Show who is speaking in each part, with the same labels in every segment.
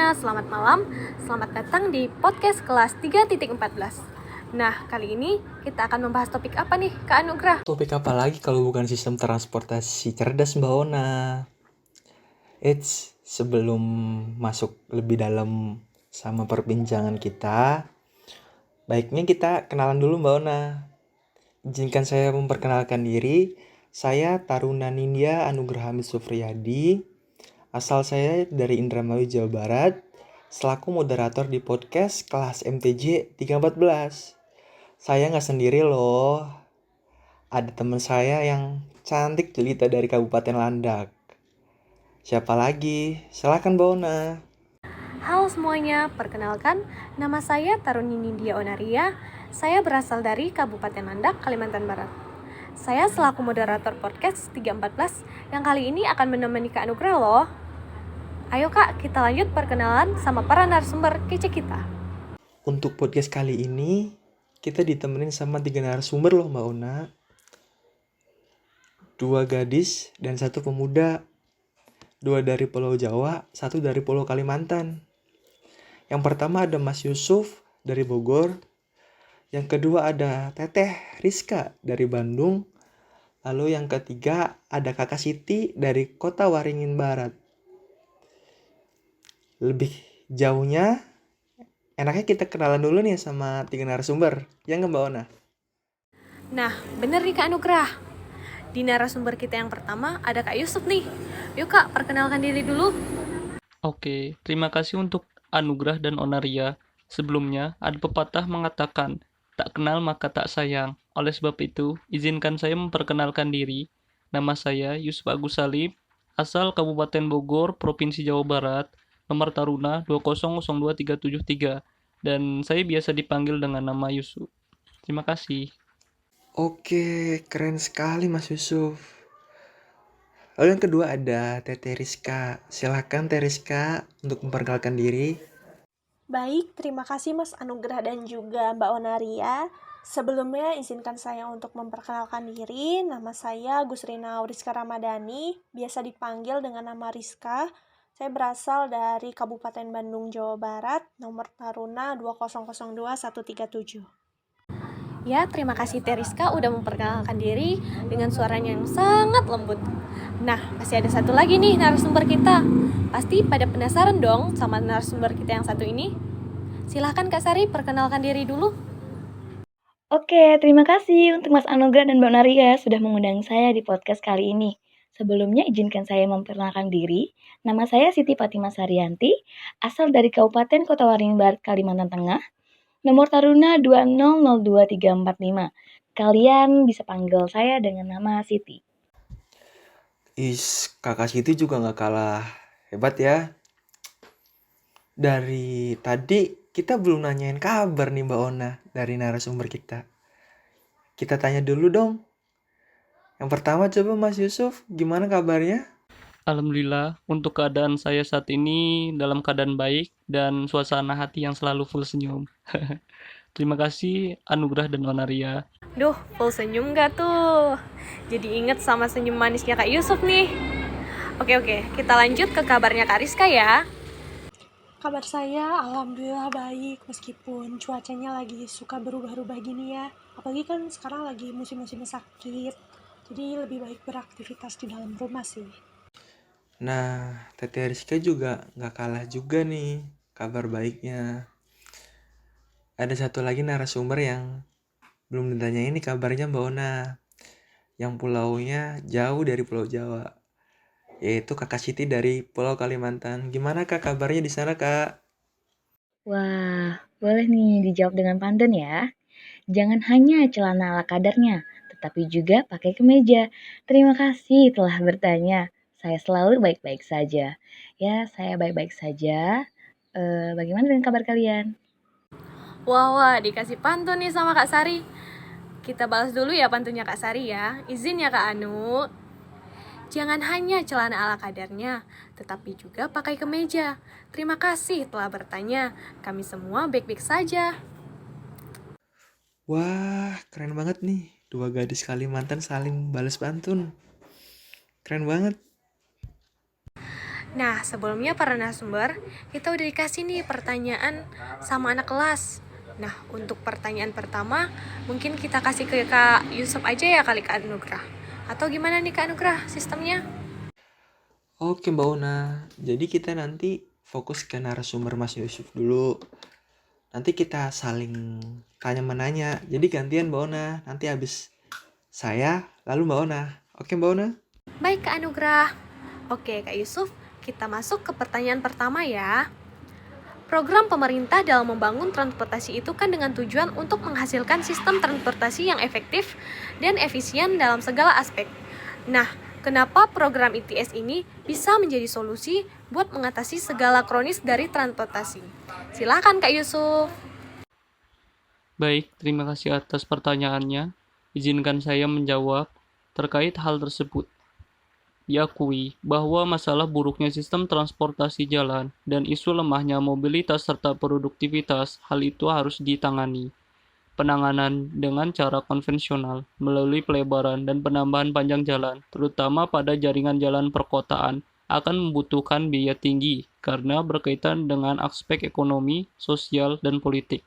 Speaker 1: semuanya, selamat malam. Selamat datang di podcast kelas 3.14. Nah, kali ini kita akan membahas topik apa nih, Kak Anugrah?
Speaker 2: Topik apa lagi kalau bukan sistem transportasi cerdas, Mbak Ona? Sebelum masuk lebih dalam sama perbincangan kita, baiknya kita kenalan dulu, Mbak Ona. Izinkan saya memperkenalkan diri. Saya Taruna Nindya Anugrah Hamid Sufriyadi. Asal saya dari Indramayu, Jawa Barat. Selaku moderator di podcast kelas MTJ 314. Saya nggak sendiri loh. Ada teman saya yang cantik jelita dari Kabupaten Landak. Siapa lagi? Silakan Mbak Ona.
Speaker 1: Halo semuanya, perkenalkan, nama saya Taruni Nindya Onaria. Saya berasal dari Kabupaten Landak, Kalimantan Barat. Saya selaku moderator podcast 314 yang kali ini akan menemani Kak Anugrah loh. Ayo Kak, kita lanjut perkenalan sama para narasumber kece kita.
Speaker 2: Untuk podcast kali ini, kita ditemenin sama 3 narasumber loh Mbak Ona. 2 gadis dan 1 pemuda. 2 dari Pulau Jawa, 1 dari Pulau Kalimantan. Yang pertama ada Mas Yusuf dari Bogor. Yang kedua ada Teteh Rizka dari Bandung. Lalu yang ketiga ada Kakak Siti dari Kota Waringin Barat. Lebih jauhnya, enaknya kita kenalan dulu nih sama 3 narasumber. Ya nggak Mbak Ona?
Speaker 1: Nah, bener nih Kak Anugrah. Di narasumber kita yang pertama ada Kak Yusuf nih. Yuk Kak, perkenalkan diri dulu.
Speaker 3: Oke, terima kasih untuk Anugrah dan Onaria. Sebelumnya, ada pepatah mengatakan, tak kenal maka tak sayang. Oleh sebab itu, izinkan saya memperkenalkan diri. Nama saya Yusuf Agus Salim, asal Kabupaten Bogor, Provinsi Jawa Barat, nomor taruna 2002373, dan saya biasa dipanggil dengan nama Yusuf. Terima kasih.
Speaker 2: Oke, keren sekali Mas Yusuf. Lalu yang kedua ada Teteh Rizka. Silakan Teteh Rizka untuk memperkenalkan diri.
Speaker 4: Baik, terima kasih Mas Anugrah dan juga Mbak Onaria. Sebelumnya izinkan saya untuk memperkenalkan diri. Nama saya Gusrina Rizka Ramadhani, biasa dipanggil dengan nama Rizka. Saya berasal dari Kabupaten Bandung, Jawa Barat, nomor taruna 2002137.
Speaker 1: Ya, terima kasih Teriska udah memperkenalkan diri dengan suaranya yang sangat lembut. Nah, masih ada satu lagi nih narasumber kita. Pasti pada penasaran dong sama narasumber kita yang satu ini. Silahkan Kak Sari perkenalkan diri dulu.
Speaker 5: Oke, terima kasih untuk Mas Anugrah dan Mbak Naria sudah mengundang saya di podcast kali ini. Sebelumnya izinkan saya memperkenalkan diri. Nama saya Siti Fatimah Saryanti, asal dari Kabupaten Kota Waringin Barat, Kalimantan Tengah. Nomor taruna 2002345. Kalian bisa panggil saya dengan nama Siti.
Speaker 2: Kakak Siti juga nggak kalah hebat ya. Dari tadi kita belum nanyain kabar nih Mbak Ona dari narasumber kita. Kita tanya dulu dong. Yang pertama coba Mas Yusuf, gimana kabarnya?
Speaker 3: Alhamdulillah, untuk keadaan saya saat ini dalam keadaan baik dan suasana hati yang selalu full senyum. Terima kasih Anugrah dan Onaria.
Speaker 1: Duh, full senyum gak tuh? Jadi inget sama senyum manisnya Kak Yusuf nih. Oke, kita lanjut ke kabarnya Kak Rizka ya.
Speaker 4: Kabar saya alhamdulillah baik, meskipun cuacanya lagi suka berubah-ubah gini ya. Apalagi kan sekarang lagi musim-musim sakit, jadi lebih baik beraktivitas di dalam rumah sih.
Speaker 2: Nah, Teteh Rizka juga nggak kalah juga nih kabar baiknya. Ada satu lagi narasumber yang belum ditanyain nih kabarnya Mbak Ona. Yang pulaunya jauh dari Pulau Jawa. Yaitu Kakak Siti dari Pulau Kalimantan. Gimana Kak kabarnya di sana Kak?
Speaker 5: Wah, boleh nih dijawab dengan pantun ya. Jangan hanya celana ala kadarnya, tetapi juga pakai kemeja. Terima kasih telah bertanya. Saya selalu baik-baik saja. Ya, saya baik-baik saja. Bagaimana dengan kabar kalian?
Speaker 1: Wah, dikasih pantun nih sama Kak Sari. Kita balas dulu ya pantunnya Kak Sari ya. Izin ya Kak Anu. Jangan hanya celana ala kadarnya, tetapi juga pakai kemeja. Terima kasih telah bertanya. Kami semua baik-baik saja.
Speaker 2: Wah, keren banget nih. 2 gadis Kalimantan saling balas pantun. Keren banget.
Speaker 1: Nah, sebelumnya para narasumber, kita udah dikasih nih pertanyaan sama anak kelas. Nah, untuk pertanyaan pertama, mungkin kita kasih ke Kak Yusuf aja ya kali Kak Anugrah. Atau gimana nih Kak Anugrah sistemnya?
Speaker 2: Oke Mbak Una, jadi kita nanti fokus ke narasumber Mas Yusuf dulu. Nanti kita saling tanya-menanya. Jadi gantian Mbak Una, nanti habis saya, lalu Mbak Ona. Oke Mbak Ona?
Speaker 1: Baik Kak Anugrah. Oke Kak Yusuf, kita masuk ke pertanyaan pertama ya. Program pemerintah dalam membangun transportasi itu kan dengan tujuan untuk menghasilkan sistem transportasi yang efektif dan efisien dalam segala aspek. Nah, kenapa program ITS ini bisa menjadi solusi buat mengatasi segala kronis dari transportasi? Silakan Kak Yusuf.
Speaker 3: Baik, terima kasih atas pertanyaannya. Izinkan saya menjawab terkait hal tersebut. Diakui bahwa masalah buruknya sistem transportasi jalan dan isu lemahnya mobilitas serta produktivitas, hal itu harus ditangani. Penanganan dengan cara konvensional melalui pelebaran dan penambahan panjang jalan, terutama pada jaringan jalan perkotaan, akan membutuhkan biaya tinggi karena berkaitan dengan aspek ekonomi, sosial, dan politik.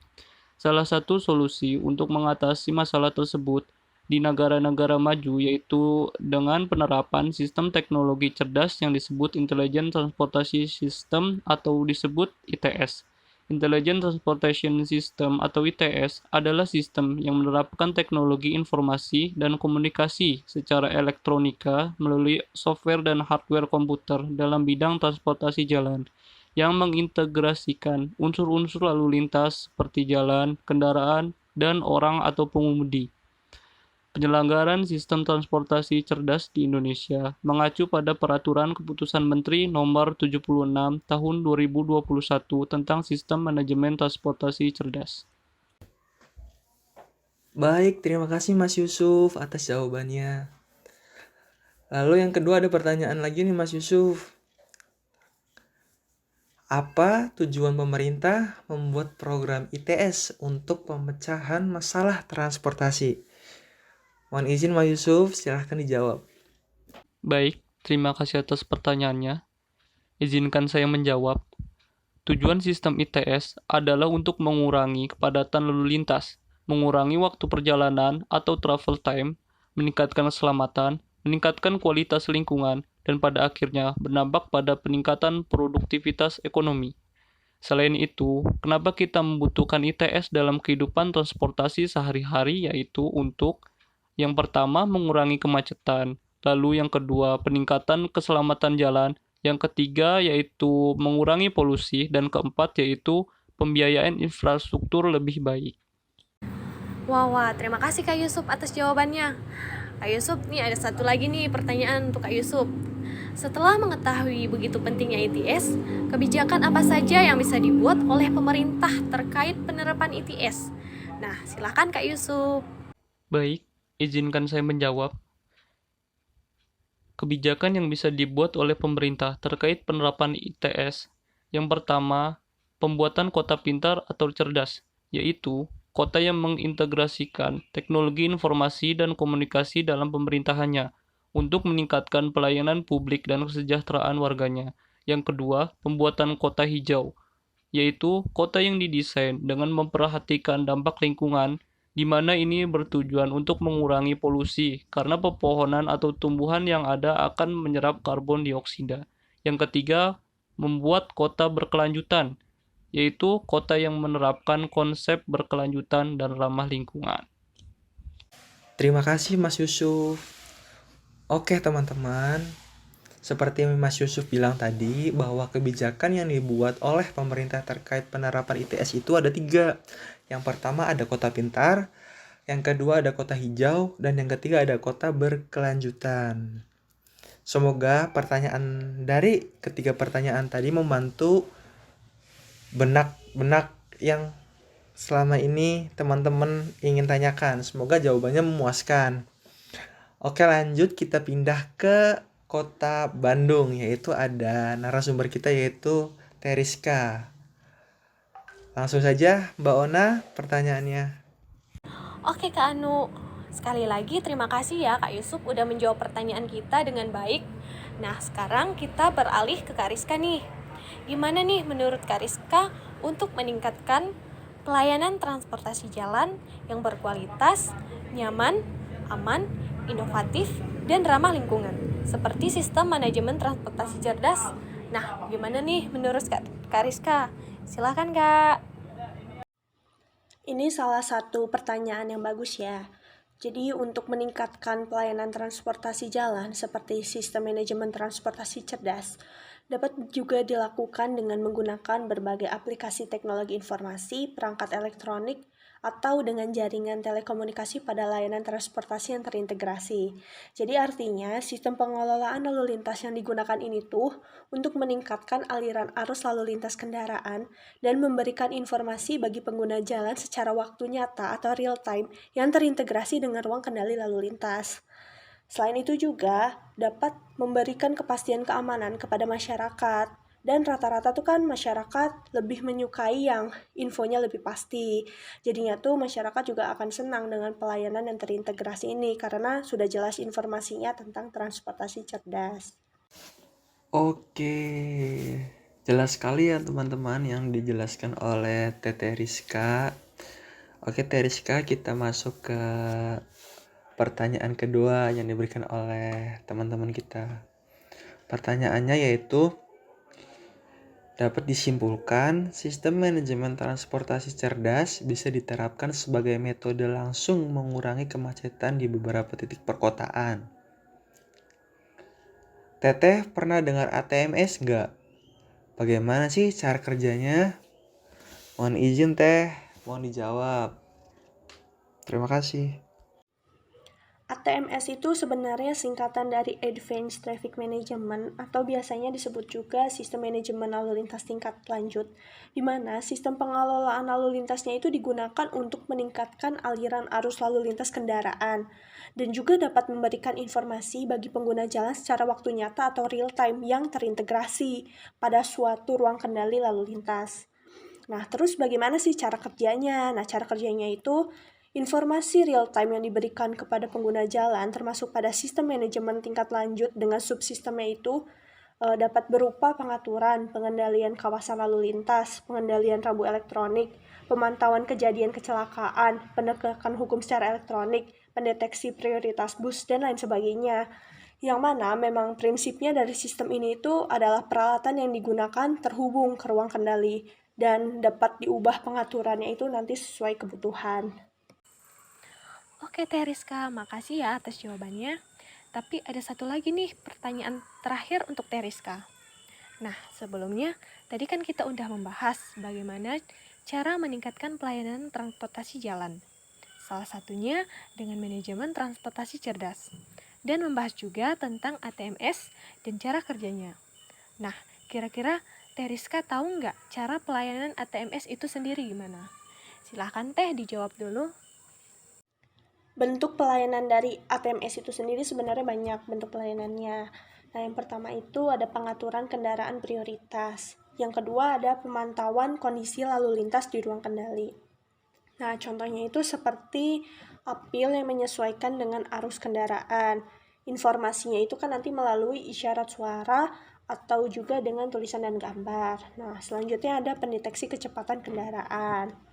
Speaker 3: Salah satu solusi untuk mengatasi masalah tersebut di negara-negara maju yaitu dengan penerapan sistem teknologi cerdas yang disebut Intelligent Transportation System atau disebut ITS. Intelligent Transportation System atau ITS adalah sistem yang menerapkan teknologi informasi dan komunikasi secara elektronika melalui software dan hardware komputer dalam bidang transportasi jalan yang mengintegrasikan unsur-unsur lalu lintas seperti jalan, kendaraan, dan orang atau pengemudi. Penyelenggaraan sistem transportasi cerdas di Indonesia mengacu pada Peraturan Keputusan Menteri Nomor 76 Tahun 2021 tentang Sistem Manajemen Transportasi Cerdas.
Speaker 2: Baik, terima kasih Mas Yusuf atas jawabannya. Lalu yang kedua ada pertanyaan lagi nih Mas Yusuf. Apa tujuan pemerintah membuat program ITS untuk pemecahan masalah transportasi? Mohon izin Mas Yusuf, silahkan dijawab.
Speaker 3: Baik, terima kasih atas pertanyaannya. Izinkan saya menjawab. Tujuan sistem ITS adalah untuk mengurangi kepadatan lalu lintas, mengurangi waktu perjalanan atau travel time, meningkatkan keselamatan, meningkatkan kualitas lingkungan, dan pada akhirnya berdampak pada peningkatan produktivitas ekonomi. Selain itu, kenapa kita membutuhkan ITS dalam kehidupan transportasi sehari-hari yaitu untuk yang pertama mengurangi kemacetan, lalu yang kedua peningkatan keselamatan jalan, yang ketiga yaitu mengurangi polusi, dan keempat yaitu pembiayaan infrastruktur lebih baik.
Speaker 1: Wah, terima kasih Kak Yusuf atas jawabannya. Kak Yusuf, nih ada satu lagi nih pertanyaan untuk Kak Yusuf. Setelah mengetahui begitu pentingnya ITS, kebijakan apa saja yang bisa dibuat oleh pemerintah terkait penerapan ITS? Nah, silakan Kak Yusuf.
Speaker 3: Baik, izinkan saya menjawab. Kebijakan yang bisa dibuat oleh pemerintah terkait penerapan ITS. Yang pertama, pembuatan kota pintar atau cerdas, yaitu kota yang mengintegrasikan teknologi informasi dan komunikasi dalam pemerintahannya untuk meningkatkan pelayanan publik dan kesejahteraan warganya. Yang kedua, pembuatan kota hijau, yaitu kota yang didesain dengan memperhatikan dampak lingkungan, di mana ini bertujuan untuk mengurangi polusi karena pepohonan atau tumbuhan yang ada akan menyerap karbon dioksida. Yang ketiga, membuat kota berkelanjutan, yaitu kota yang menerapkan konsep berkelanjutan dan ramah lingkungan.
Speaker 2: Terima kasih Mas Yusuf. Oke teman-teman, seperti yang Mas Yusuf bilang tadi, bahwa kebijakan yang dibuat oleh pemerintah terkait penerapan ITS itu ada 3. Yang pertama ada kota pintar, yang kedua ada kota hijau, dan yang ketiga ada kota berkelanjutan. Semoga dari ketiga pertanyaan tadi membantu benak yang selama ini teman-teman ingin tanyakan. Semoga jawabannya memuaskan. Oke, lanjut kita pindah ke kota Bandung, yaitu ada narasumber kita yaitu Teriska. Langsung saja Mbak Ona pertanyaannya.
Speaker 1: Oke Kak Anu, sekali lagi terima kasih ya Kak Yusuf udah menjawab pertanyaan kita dengan baik. Nah, sekarang kita beralih ke Kak Rizka nih. Gimana nih menurut Kak Rizka untuk meningkatkan pelayanan transportasi jalan yang berkualitas, nyaman, aman, inovatif, dan ramah lingkungan, seperti sistem manajemen transportasi cerdas? Nah, gimana nih menurut Kak Rizka? Silakan Kak.
Speaker 4: Ini salah satu pertanyaan yang bagus ya. Jadi untuk meningkatkan pelayanan transportasi jalan seperti sistem manajemen transportasi cerdas, dapat juga dilakukan dengan menggunakan berbagai aplikasi teknologi informasi, perangkat elektronik, atau dengan jaringan telekomunikasi pada layanan transportasi yang terintegrasi. Jadi artinya sistem pengelolaan lalu lintas yang digunakan ini tuh untuk meningkatkan aliran arus lalu lintas kendaraan dan memberikan informasi bagi pengguna jalan secara waktu nyata atau real time yang terintegrasi dengan ruang kendali lalu lintas. Selain itu juga dapat memberikan kepastian keamanan kepada masyarakat. Dan rata-rata tuh kan masyarakat lebih menyukai yang infonya lebih pasti. Jadinya tuh masyarakat juga akan senang dengan pelayanan yang terintegrasi ini karena sudah jelas informasinya tentang transportasi cerdas.
Speaker 2: Oke, jelas sekali ya teman-teman yang dijelaskan oleh Teteh Rizka. Oke Teteh Rizka, kita masuk ke pertanyaan kedua yang diberikan oleh teman-teman kita. Pertanyaannya yaitu, dapat disimpulkan, sistem manajemen transportasi cerdas bisa diterapkan sebagai metode langsung mengurangi kemacetan di beberapa titik perkotaan. Teteh pernah dengar ATMS nggak? Bagaimana sih cara kerjanya? Mohon izin Teh, mohon dijawab. Terima kasih.
Speaker 4: ATMS itu sebenarnya singkatan dari Advanced Traffic Management atau biasanya disebut juga Sistem Manajemen Lalu Lintas Tingkat Lanjut, di mana sistem pengelolaan lalu lintasnya itu digunakan untuk meningkatkan aliran arus lalu lintas kendaraan dan juga dapat memberikan informasi bagi pengguna jalan secara waktu nyata atau real time yang terintegrasi pada suatu ruang kendali lalu lintas. Nah, terus bagaimana sih cara kerjanya? Nah, cara kerjanya itu informasi real time yang diberikan kepada pengguna jalan termasuk pada sistem manajemen tingkat lanjut dengan subsistemnya itu dapat berupa pengaturan, pengendalian kawasan lalu lintas, pengendalian rambu elektronik, pemantauan kejadian kecelakaan, penegakan hukum secara elektronik, pendeteksi prioritas bus, dan lain sebagainya. Yang mana memang prinsipnya dari sistem ini itu adalah peralatan yang digunakan terhubung ke ruang kendali dan dapat diubah pengaturannya itu nanti sesuai kebutuhan.
Speaker 1: Oke Teh Rizka, makasih ya atas jawabannya. Tapi ada satu lagi nih pertanyaan terakhir untuk Teh Rizka. Nah, sebelumnya tadi kan kita udah membahas bagaimana cara meningkatkan pelayanan transportasi jalan. Salah satunya dengan manajemen transportasi cerdas. Dan membahas juga tentang ATMS dan cara kerjanya. Nah, kira-kira Teh Rizka tahu nggak cara pelayanan ATMS itu sendiri gimana? Silahkan Teh dijawab dulu.
Speaker 4: Bentuk pelayanan dari ATMS itu sendiri sebenarnya banyak bentuk pelayanannya. Nah, yang pertama itu ada pengaturan kendaraan prioritas. Yang kedua ada pemantauan kondisi lalu lintas di ruang kendali. Nah, contohnya itu seperti apil yang menyesuaikan dengan arus kendaraan. Informasinya itu kan nanti melalui isyarat suara atau juga dengan tulisan dan gambar. Nah, selanjutnya ada pendeteksi kecepatan kendaraan.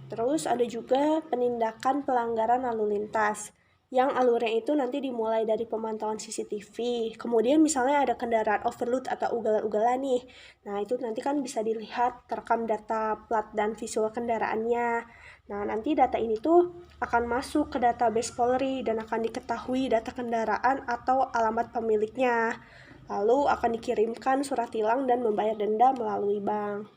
Speaker 4: Terus ada juga penindakan pelanggaran lalu lintas yang alurnya itu nanti dimulai dari pemantauan CCTV. Kemudian misalnya ada kendaraan overload atau ugal-ugalan nih. Nah, itu nanti kan bisa dilihat terekam data plat dan visual kendaraannya. Nah, nanti data ini tuh akan masuk ke database Polri dan akan diketahui data kendaraan atau alamat pemiliknya. Lalu akan dikirimkan surat tilang dan membayar denda melalui bank.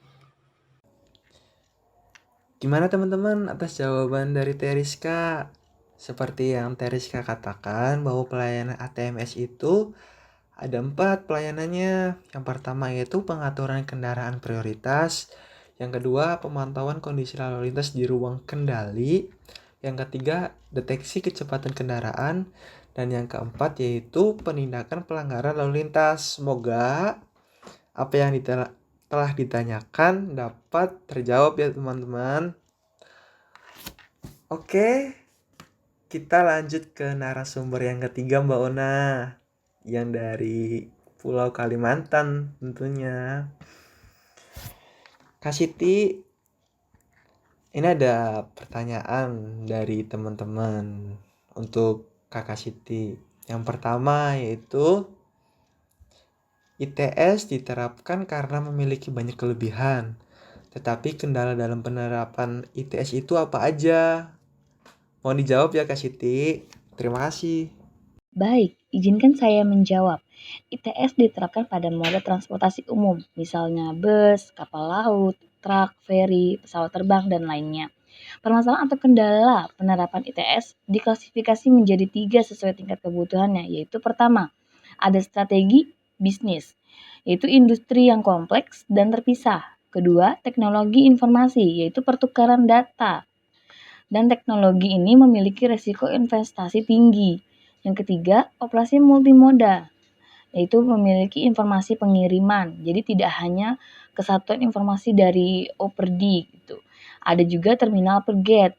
Speaker 2: Gimana teman-teman atas jawaban dari Teriska? Seperti yang Teriska katakan bahwa pelayanan ATMS itu ada 4 pelayanannya. Yang pertama yaitu pengaturan kendaraan prioritas. Yang kedua pemantauan kondisi lalu lintas di ruang kendali. Yang ketiga deteksi kecepatan kendaraan. Dan yang keempat yaitu penindakan pelanggaran lalu lintas. Semoga apa yang telah ditanyakan dapat terjawab ya teman-teman. Oke, kita lanjut ke narasumber yang ketiga Mbak Ona, yang dari Pulau Kalimantan tentunya. Kak Siti, ini ada pertanyaan dari teman-teman untuk Kakak Siti. Yang pertama yaitu ITS diterapkan karena memiliki banyak kelebihan. Tetapi kendala dalam penerapan ITS itu apa aja? Mohon dijawab ya Kak Siti. Terima kasih.
Speaker 5: Baik, izinkan saya menjawab. ITS diterapkan pada moda transportasi umum, misalnya bus, kapal laut, truk, feri, pesawat terbang, dan lainnya. Permasalahan atau kendala penerapan ITS diklasifikasi menjadi 3 sesuai tingkat kebutuhannya, yaitu pertama, ada strategi bisnis, yaitu industri yang kompleks dan terpisah. Kedua, teknologi informasi, yaitu pertukaran data. Dan teknologi ini memiliki resiko investasi tinggi. Yang ketiga, operasi multimoda, yaitu memiliki informasi pengiriman. Jadi tidak hanya kesatuan informasi dari O per D gitu. Ada juga terminal per gate.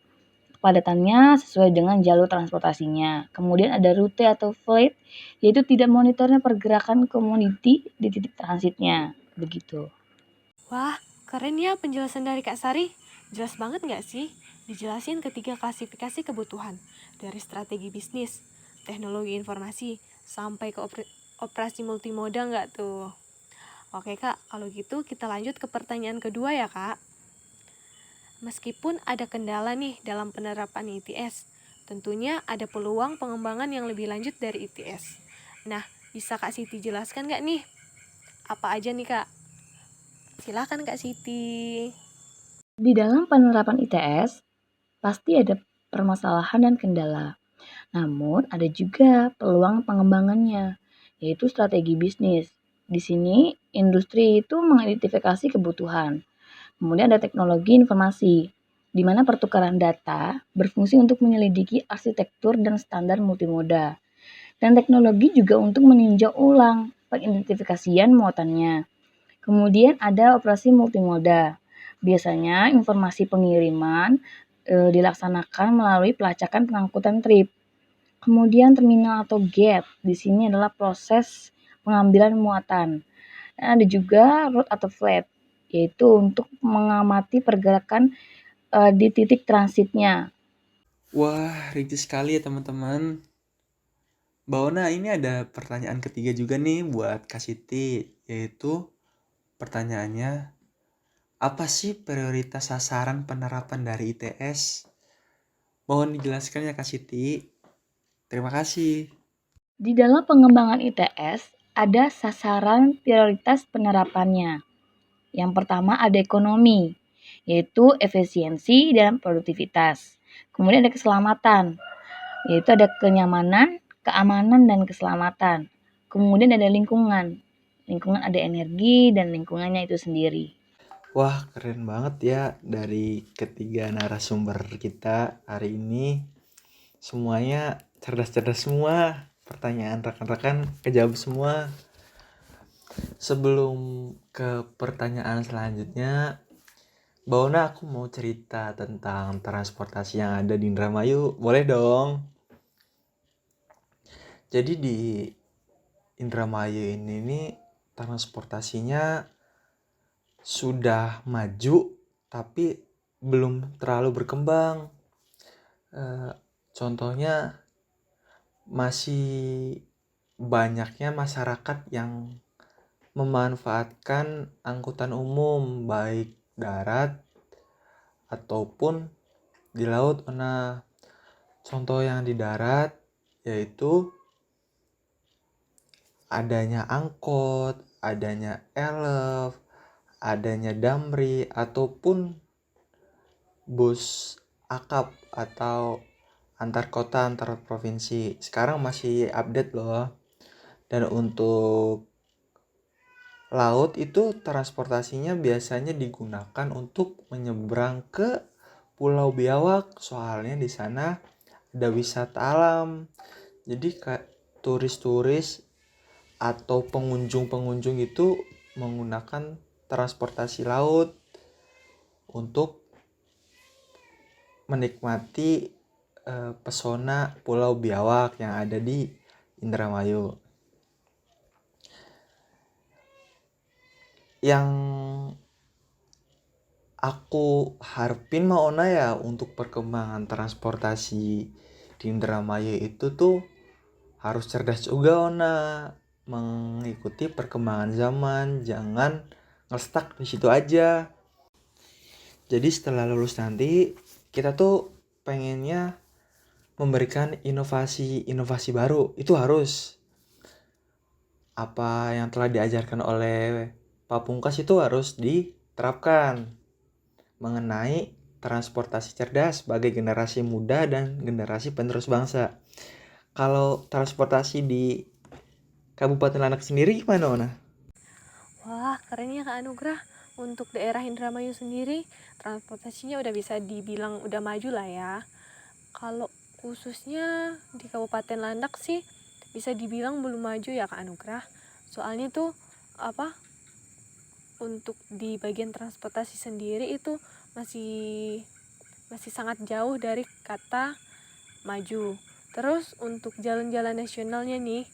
Speaker 5: Kepadatannya sesuai dengan jalur transportasinya. Kemudian ada rute atau flight, yaitu tidak monitornya pergerakan komoditi di titik transitnya. Begitu.
Speaker 1: Wah, keren ya penjelasan dari Kak Sari. Jelas banget nggak sih? Dijelasin ketiga klasifikasi kebutuhan. Dari strategi bisnis, teknologi informasi, sampai ke operasi multimoda nggak tuh? Oke Kak, kalau gitu kita lanjut ke pertanyaan kedua ya Kak. Meskipun ada kendala nih dalam penerapan ITS, tentunya ada peluang pengembangan yang lebih lanjut dari ITS. Nah, bisa Kak Siti jelaskan nggak nih? Apa aja nih Kak? Silakan Kak Siti.
Speaker 5: Di dalam penerapan ITS, pasti ada permasalahan dan kendala. Namun, ada juga peluang pengembangannya, yaitu strategi bisnis. Di sini, industri itu mengidentifikasi kebutuhan. Kemudian ada teknologi informasi, di mana pertukaran data berfungsi untuk menyelidiki arsitektur dan standar multimoda. Dan teknologi juga untuk meninjau ulang pengidentifikasian muatannya. Kemudian ada operasi multimoda. Biasanya informasi pengiriman dilaksanakan melalui pelacakan pengangkutan trip. Kemudian terminal atau gate, di sini adalah proses pengambilan muatan. Dan ada juga route atau flat, yaitu untuk mengamati pergerakan di titik transitnya.
Speaker 2: Wah, rinci sekali ya teman-teman. Mbak Ona, ini ada pertanyaan ketiga juga nih buat Kak Siti, yaitu pertanyaannya, apa sih prioritas sasaran penerapan dari ITS? Mohon dijelaskan ya Kak Siti. Terima kasih.
Speaker 5: Di dalam pengembangan ITS, ada sasaran prioritas penerapannya. Yang pertama ada ekonomi, yaitu efisiensi dan produktivitas. Kemudian ada keselamatan, yaitu ada kenyamanan, keamanan, dan keselamatan. Kemudian ada lingkungan. Lingkungan ada energi dan lingkungannya itu sendiri.
Speaker 2: Wah, keren banget ya dari ketiga narasumber kita hari ini. Semuanya cerdas-cerdas semua. Pertanyaan rekan-rekan kejawab semua. Sebelum ke pertanyaan selanjutnya, Mbak Ona, aku mau cerita tentang transportasi yang ada di Indramayu. Boleh dong? Jadi di Indramayu ini nih transportasinya sudah maju tapi belum terlalu berkembang. Contohnya masih banyaknya masyarakat yang memanfaatkan angkutan umum baik darat ataupun di laut. Nah, contoh yang di darat yaitu adanya angkot, adanya elf, adanya damri ataupun bus akap atau antar kota antar provinsi. Sekarang masih update loh. Dan untuk laut itu transportasinya biasanya digunakan untuk menyeberang ke Pulau Biawak, soalnya di sana ada wisata alam. Jadi turis-turis atau pengunjung-pengunjung itu menggunakan transportasi laut untuk menikmati pesona Pulau Biawak yang ada di Indramayu. Yang aku harapin Maona ya untuk perkembangan transportasi di Indramayu itu tuh harus cerdas juga Ona, mengikuti perkembangan zaman, jangan ngestak di situ aja. Jadi setelah lulus nanti kita tuh pengennya memberikan inovasi-inovasi baru. Itu harus apa yang telah diajarkan oleh Pak Pungkas itu harus diterapkan mengenai transportasi cerdas sebagai generasi muda dan generasi penerus bangsa. Kalau transportasi di Kabupaten Landak sendiri gimana, Ona?
Speaker 1: Wah, keren ya Kak Anugrah. Untuk daerah Indramayu sendiri, transportasinya udah bisa dibilang udah maju lah ya. Kalau khususnya di Kabupaten Landak sih bisa dibilang belum maju ya Kak Anugrah. Soalnya tuh apa untuk di bagian transportasi sendiri itu masih masih sangat jauh dari kata maju. Terus untuk jalan-jalan nasionalnya nih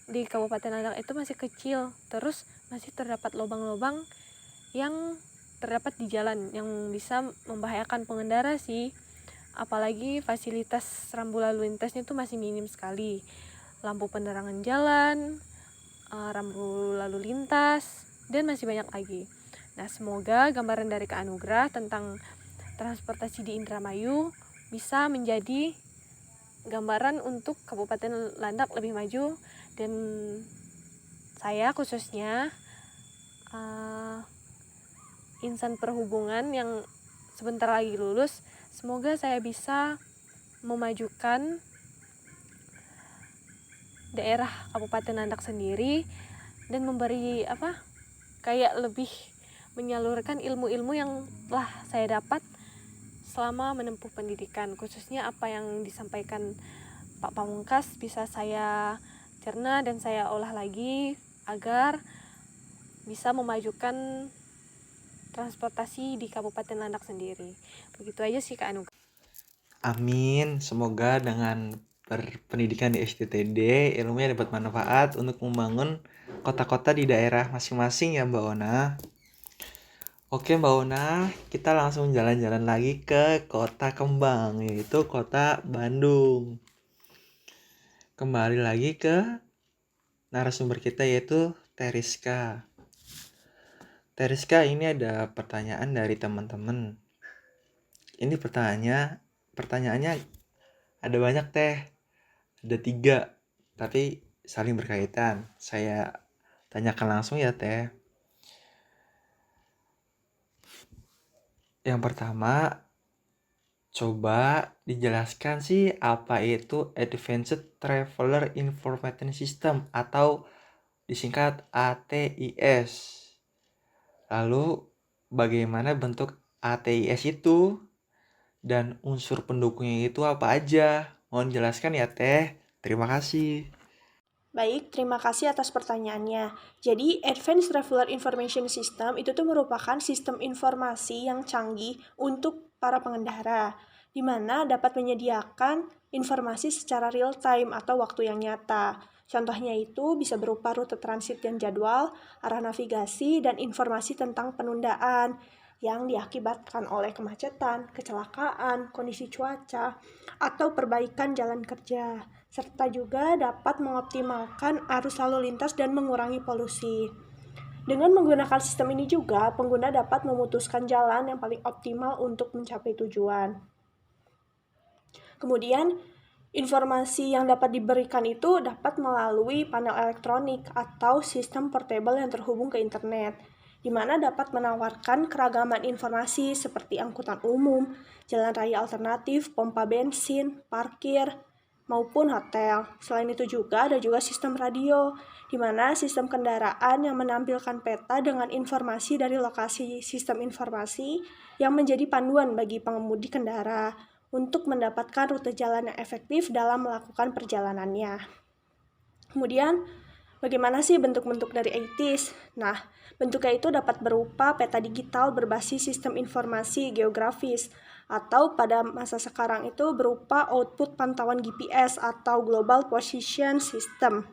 Speaker 1: di Kabupaten Landak itu masih kecil. Terus masih terdapat lubang-lubang yang terdapat di jalan yang bisa membahayakan pengendara sih. Apalagi fasilitas rambu lalu lintasnya itu masih minim sekali. Lampu penerangan jalan, rambu lalu lintas, dan masih banyak lagi. Nah, semoga gambaran dari Kak Anugrah tentang transportasi di Indramayu bisa menjadi gambaran untuk Kabupaten Landak lebih maju, dan saya khususnya insan perhubungan yang sebentar lagi lulus, semoga saya bisa memajukan daerah Kabupaten Landak sendiri dan memberi kayak lebih menyalurkan ilmu-ilmu yang telah saya dapat selama menempuh pendidikan, khususnya apa yang disampaikan Pak Pamungkas bisa saya cerna dan saya olah lagi agar bisa memajukan transportasi di Kabupaten Landak sendiri. Begitu aja sih Kak Anu.
Speaker 2: Amin, semoga dengan berpendidikan di STTD ilmunya dapat manfaat untuk membangun kota-kota di daerah masing-masing ya Mbak Ona. Oke Mbak Ona, kita langsung jalan-jalan lagi ke kota kembang, yaitu kota Bandung. Kembali lagi ke narasumber kita yaitu Teriska. Teriska, ini ada pertanyaan dari teman-teman. Ini pertanyaannya ada banyak teh. Ada 3, tapi saling berkaitan. Saya tanyakan langsung ya teh. Yang pertama, coba dijelaskan sih apa itu Advanced Traveler Information System atau disingkat ATIS. Lalu bagaimana bentuk ATIS itu dan unsur pendukungnya itu apa aja? Mohon jelaskan ya teh. Terima kasih.
Speaker 4: Baik, terima kasih atas pertanyaannya. Jadi, Advanced Traveler Information System itu tuh merupakan sistem informasi yang canggih untuk para pengendara, di mana dapat menyediakan informasi secara real time atau waktu yang nyata. Contohnya itu bisa berupa rute transit dan jadwal, arah navigasi, dan informasi tentang penundaan yang diakibatkan oleh kemacetan, kecelakaan, kondisi cuaca, atau perbaikan jalan kerja, serta juga dapat mengoptimalkan arus lalu lintas dan mengurangi polusi. Dengan menggunakan sistem ini juga, pengguna dapat memutuskan jalan yang paling optimal untuk mencapai tujuan. Kemudian, informasi yang dapat diberikan itu dapat melalui panel elektronik atau sistem portable yang terhubung ke internet, di mana dapat menawarkan keragaman informasi seperti angkutan umum, jalan raya alternatif, pompa bensin, parkir, maupun hotel. Selain itu juga ada juga sistem radio, di mana sistem kendaraan yang menampilkan peta dengan informasi dari lokasi sistem informasi yang menjadi panduan bagi pengemudi kendaraan untuk mendapatkan rute jalan yang efektif dalam melakukan perjalanannya. Kemudian, bagaimana sih bentuk-bentuk dari ATIS? Nah, bentuknya itu dapat berupa peta digital berbasis sistem informasi geografis, atau pada masa sekarang itu berupa output pantauan GPS atau Global Position System,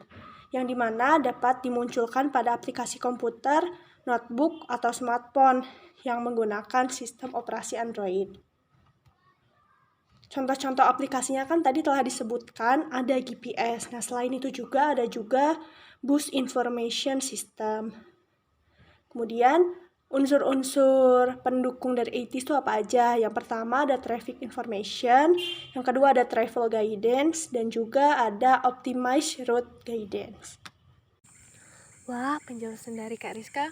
Speaker 4: yang dimana dapat dimunculkan pada aplikasi komputer, notebook, atau smartphone yang menggunakan sistem operasi Android. Contoh-contoh aplikasinya kan tadi telah disebutkan, ada GPS. Nah, selain itu juga ada Bus Information System. Kemudian, unsur-unsur pendukung dari ATIS itu apa aja? Yang pertama ada Traffic Information, yang kedua ada Travel Guidance, dan juga ada Optimized Route Guidance.
Speaker 1: Wah, penjelasan dari Kak Rizka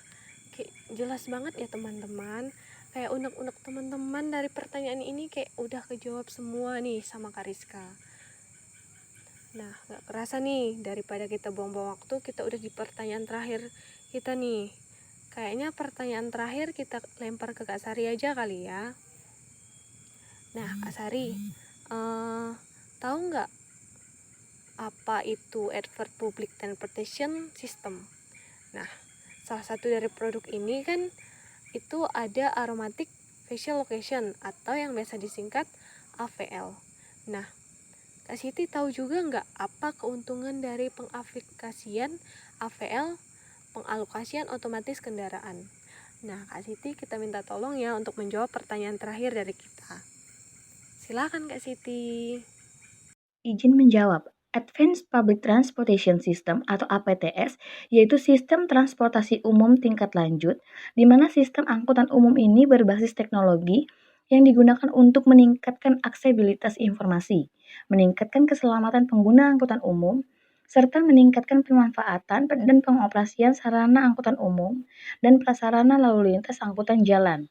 Speaker 1: kayak jelas banget ya teman-teman. Kayak unek-unek teman-teman dari pertanyaan ini kayak udah kejawab semua nih sama Kak Rizka. Nah, gak kerasa nih, daripada kita buang-buang waktu, kita udah di pertanyaan terakhir kita nih. Kayaknya pertanyaan terakhir kita lempar ke Kak Sari aja kali ya. Nah, Kak Sari, tahu nggak apa itu Advert Public Transportation System? Nah, salah satu dari produk ini kan itu ada Aromatic Facial Location atau yang biasa disingkat AVL. Nah, Kak Siti tahu juga nggak apa keuntungan dari pengaplikasian AVL, pengalokasian otomatis kendaraan? Nah, Kak Siti kita minta tolong ya untuk menjawab pertanyaan terakhir dari kita. Silakan Kak Siti.
Speaker 5: Izin menjawab. Advanced Public Transportation System atau APTS yaitu sistem transportasi umum tingkat lanjut, di mana sistem angkutan umum ini berbasis teknologi yang digunakan untuk meningkatkan aksesibilitas informasi, meningkatkan keselamatan pengguna angkutan umum, serta meningkatkan pemanfaatan dan pengoperasian sarana angkutan umum dan prasarana lalu lintas angkutan jalan.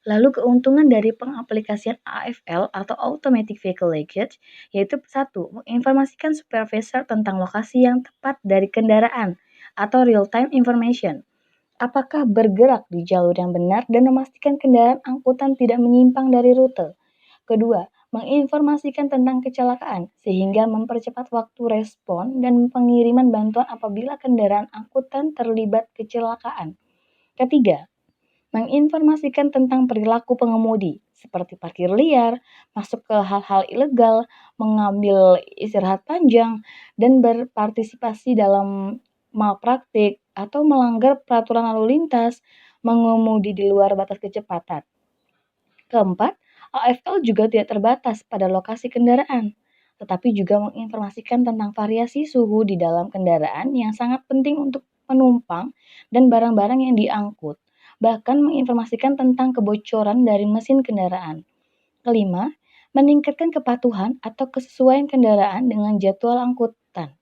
Speaker 5: Lalu keuntungan dari pengaplikasian AVL atau Automatic Vehicle Linkage yaitu 1. Menginformasikan supervisor tentang lokasi yang tepat dari kendaraan atau real-time information. Apakah bergerak di jalur yang benar dan memastikan kendaraan angkutan tidak menyimpang dari rute. Kedua, menginformasikan tentang kecelakaan sehingga mempercepat waktu respon dan pengiriman bantuan apabila kendaraan angkutan terlibat kecelakaan. Ketiga, menginformasikan tentang perilaku pengemudi, seperti parkir liar, masuk ke hal-hal ilegal, mengambil istirahat panjang, dan berpartisipasi dalam malpraktik atau melanggar peraturan lalu lintas, mengemudi di luar batas kecepatan. Keempat, AFL juga tidak terbatas pada lokasi kendaraan, tetapi juga menginformasikan tentang variasi suhu di dalam kendaraan yang sangat penting untuk penumpang dan barang-barang yang diangkut, bahkan menginformasikan tentang kebocoran dari mesin kendaraan. Kelima, meningkatkan kepatuhan atau kesesuaian kendaraan dengan jadwal angkutan.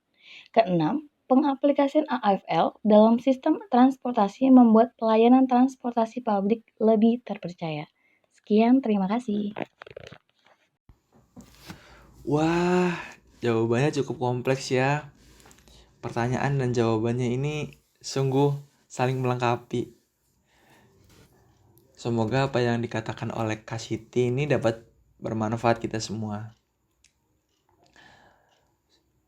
Speaker 5: Keenam, pengaplikasian AFL dalam sistem transportasi membuat pelayanan transportasi publik lebih terpercaya. Sekian, terima kasih.
Speaker 2: Wah, jawabannya cukup kompleks ya. Pertanyaan dan jawabannya ini sungguh saling melengkapi. Semoga apa yang dikatakan oleh Kak Siti ini dapat bermanfaat kita semua.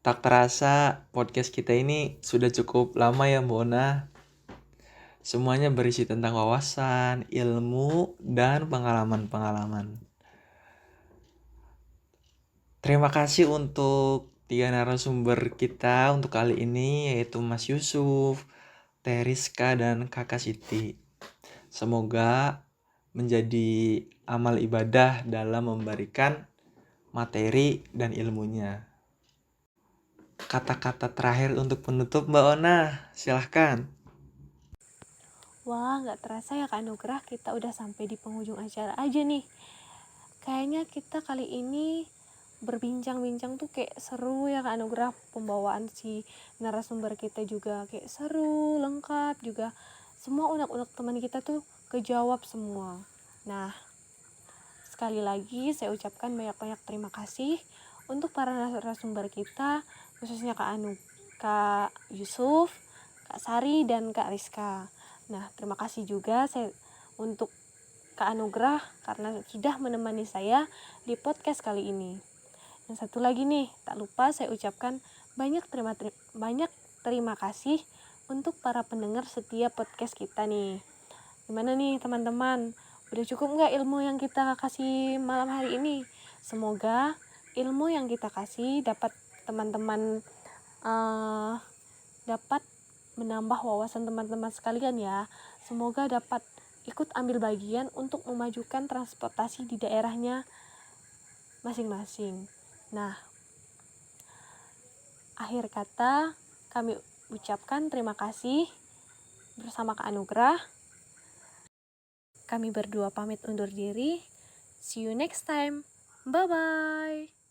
Speaker 2: Tak terasa podcast kita ini sudah cukup lama ya Mbak Ona. Semuanya berisi tentang wawasan, ilmu, dan pengalaman-pengalaman. Terima kasih untuk 3 narasumber kita untuk kali ini, yaitu Mas Yusuf, Teh Rizka, dan Kakak Siti. Semoga menjadi amal ibadah dalam memberikan materi dan ilmunya. Kata-kata terakhir untuk penutup Mbak Ona, silahkan.
Speaker 1: Wah, gak terasa ya Kak Nugrah, kita udah sampai di penghujung acara aja nih. Kayaknya kita kali ini berbincang-bincang tuh kayak seru ya Kak Nugrah. Pembawaan si narasumber kita juga kayak seru, lengkap juga. Semua unek-unek teman kita tuh kejawab semua. Nah, sekali lagi saya ucapkan banyak-banyak terima kasih untuk para narasumber kita, khususnya Kak Yusuf, Kak Sari, dan Kak Rizka. Nah, terima kasih juga untuk Kak Anugrah karena sudah menemani saya di podcast kali ini. Dan satu lagi nih, tak lupa saya ucapkan banyak terima kasih untuk para pendengar setiap podcast kita nih. Gimana nih teman-teman? Udah cukup nggak ilmu yang kita kasih malam hari ini? Semoga ilmu yang kita kasih dapat teman-teman dapat menambah wawasan teman-teman sekalian ya. Semoga dapat ikut ambil bagian untuk memajukan transportasi di daerahnya masing-masing. Nah, akhir kata kami ucapkan terima kasih bersama Kak Anugrah. Kami berdua pamit undur diri. See you next time. Bye-bye.